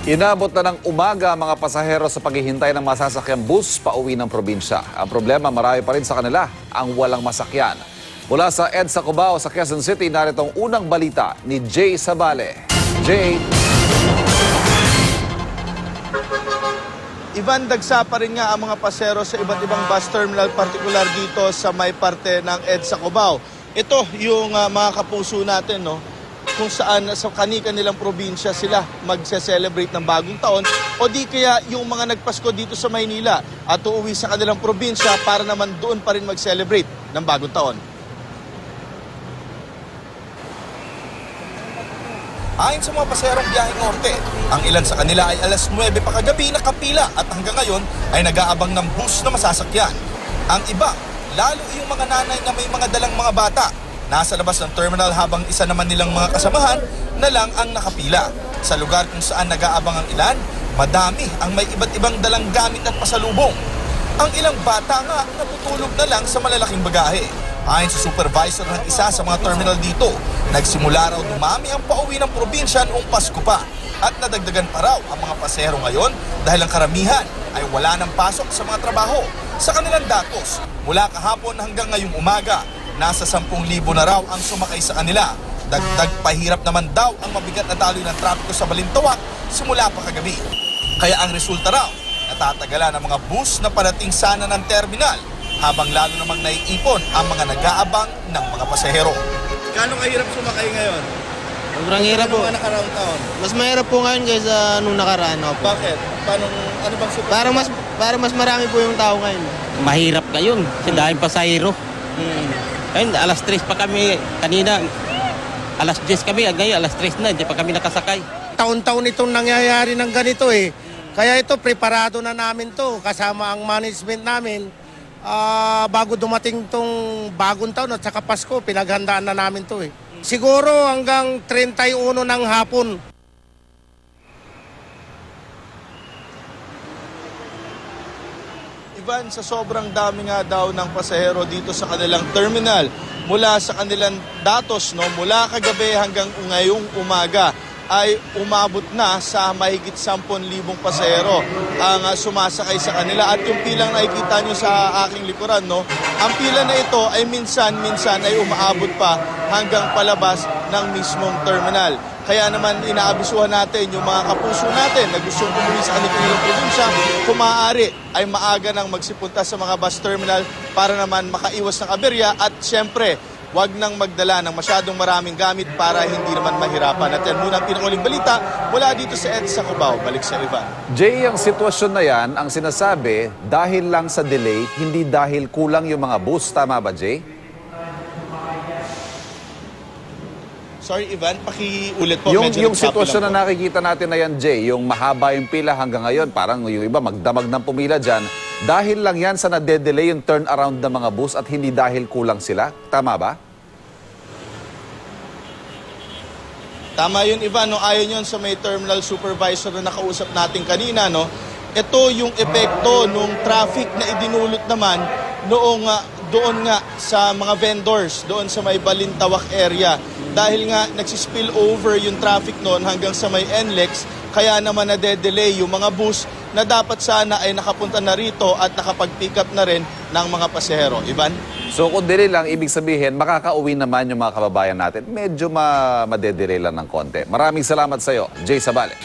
Inabot na ng umaga ang mga pasahero sa paghihintay ng masasakyang bus pauwi ng probinsya. Ang problema, marami pa rin sa kanila ang walang masakyan. Mula sa EDSA Cubao sa Quezon City, narito ang unang balita ni Jay Sabale. Jay. Ivan, dagsa pa rin nga ang mga pasero sa iba't ibang bus terminal, partikular dito sa may parte ng EDSA Cubao. Ito yung mga kapuso natin, no? Kung saan sa kanilang probinsya sila magse-celebrate ng bagong taon o di kaya yung mga nagpasko dito sa Maynila at uuwi sa kanilang probinsya para naman doon pa rin mag-celebrate ng bagong taon. Ayon sa mga paserong biyaheng norte, ang ilan sa kanila ay alas 9 pa kagabi nakapila at hanggang ngayon ay nag-aabang ng bus na masasakyan. Ang iba, lalo yung mga nanay na may mga dalang mga bata, nasa labas ng terminal habang isa naman nilang mga kasamahan na lang ang nakapila. Sa lugar kung saan nag-aabang ang ilan, madami ang may iba't ibang dalang gamit at pasalubong. Ang ilang bata nga natutulog na lang sa malalaking bagahe. Ayon sa supervisor ng isa sa mga terminal dito, nagsimula raw dumami ang pauwi ng probinsya noong Pasko pa at nadagdagan pa raw ang mga pasero ngayon dahil ang karamihan ay wala ng pasok sa mga trabaho. Sa kanilang datos, mula kahapon hanggang ngayong umaga, nasa 10,000 na raw ang sumakay sa kanila. Dagdag pahirap naman daw ang mabigat na daloy ng trapiko sa Balintawak simula pa kagabi. Kaya ang resulta raw, natatagalan ang mga bus na parating sana ng terminal habang lalo namang naiipon ang mga nag-aabang ng mga pasahero. Gano'ng kahirap sumakay ngayon? Sobrang hirap po. Ano nakaraang taon? Mas mahirap po ngayon kaysa nung nakaraan ako po. Bakit? Ano bang super? Parang mas marami po yung tao ngayon. Mahirap ngayon kasi dahil pasahero. Ayun, alas 3 pa kami kanina. Alas 10 kami, ngayon alas 3 na, hindi pa kami nakasakay. Taon-taon itong nangyayari ng ganito eh. Kaya ito, preparado na namin to kasama ang management namin. Bago dumating tong bagong taon at saka Pasko, pinaghandaan na namin to eh. Siguro hanggang 31 ng hapon. Ivan, sa sobrang dami nga daw ng pasahero dito sa kanilang terminal, mula sa kanilang datos, no, mula kagabi hanggang ngayong umaga, ay umabot na sa mahigit 10,000 pasahero ang sumasakay sa kanila. At yung pilang nakikita nyo sa aking likuran, no, ang pila na ito ay minsan ay umaabot pa hanggang palabas ng mismong terminal. Kaya naman inaabisuhan natin yung mga kapuso natin na gustong umuwi sa kanilang probinsya, kung maaari ay maaga nang magsipunta sa mga bus terminal para naman makaiwas ng aberya at syempre, wag nang magdala ng masyadong maraming gamit para hindi naman mahirapan. At yan muna ang pinanguling balita mula dito sa EDSA Cubao. Balik sa Ivan. Jay, ang sitwasyon na yan, ang sinasabi, dahil lang sa delay, hindi dahil kulang yung mga bus. Tama ba, Jay? Sorry, Ivan, pakiulit po. Yung sitwasyon na nakikita natin na yan, Jay, yung mahaba yung pila hanggang ngayon, parang yung iba magdamag ng pumila dyan, dahil lang yan sa nade-delay yung turnaround ng mga bus at hindi dahil kulang sila. Tama ba? Tama yun, Ivan. No? Ayon yun sa may terminal supervisor na nakausap natin kanina. No? Ito yung epekto ng traffic na idinulot naman noong doon nga sa mga vendors, doon sa may Balintawak area. Dahil nga nagsispill over yung traffic noon hanggang sa may NLEX, kaya naman nade-delay yung mga bus na dapat sana ay nakapunta na rito at nakapag-pick up na rin ng mga pasahero. Ivan? So kung delay lang, ibig sabihin, makakauwi naman yung mga kababayan natin. Medyo madedelay lang ng konti. Maraming salamat sa iyo, Jay Sabale.